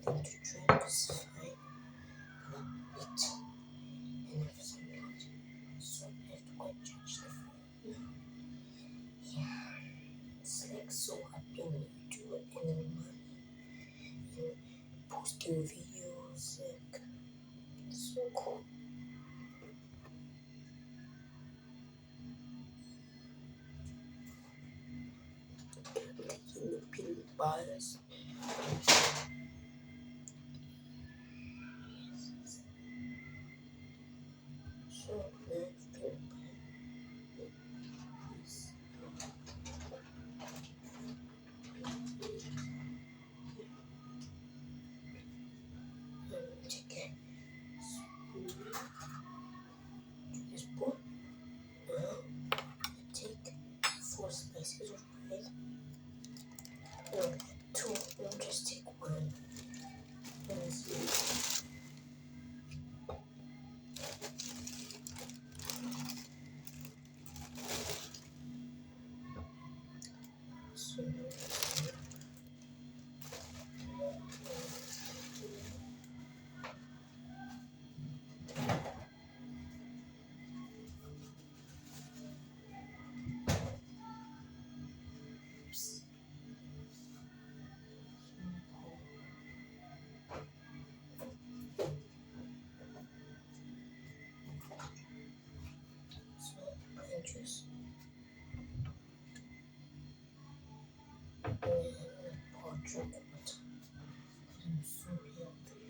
everything to try to find it and have some lunch. So I have to go and charge the phone. Yeah, it's like so happy when you do any money, posting videos, like so cool. Making the pin bars. So let's pin this. Check it. This book. Now I take 4 slices of bread. No, 2. I'll just take 1. Let's see. So pine juice and pour chocolate. I'm so healthy.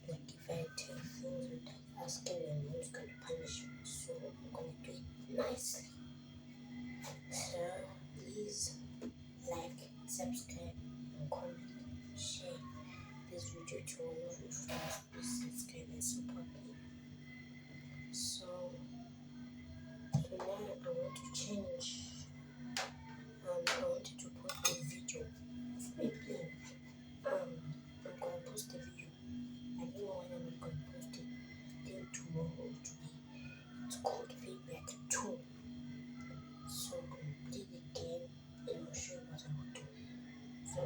Like if I tell things without asking, then who's going to punish me? So I'm going to do it nicely. So please like, subscribe, and comment, share this video to all of your friends. Please subscribe and support me. So now I want to change. I wanted to post a video of me playing. I'm gonna post a video. I don't know when I'm gonna post it. Then tomorrow today. It's called Payback 2. So I'm gonna play the game and I'll show you what I will do. So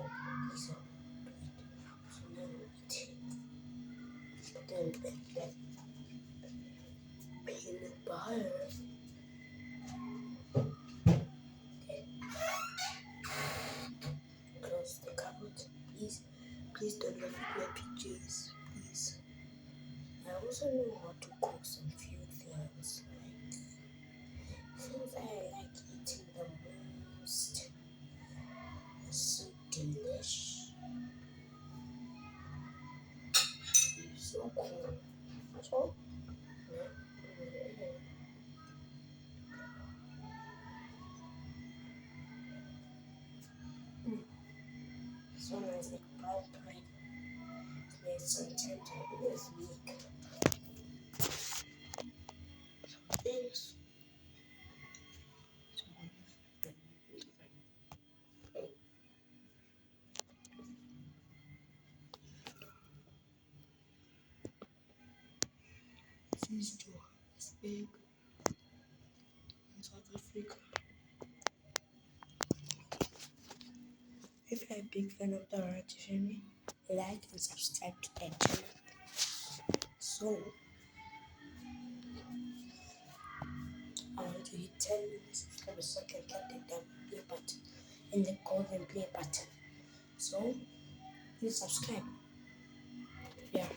please do it. So now it then pay the buyer. Close the cupboard, please. Please don't look at my pictures, please. I also know how to cook some few things, like things I like eating the most. It's so delish. It's so cool. So, so nice, like brown bread. There's some tempting this week. This. This is Johannesburg in South Africa. If you're a big fan of the Dorothy family, like and subscribe to their channel. So, I want to hit 10 minutes subscribers so I can get the damn play button and the golden play button. So, please subscribe. Yeah.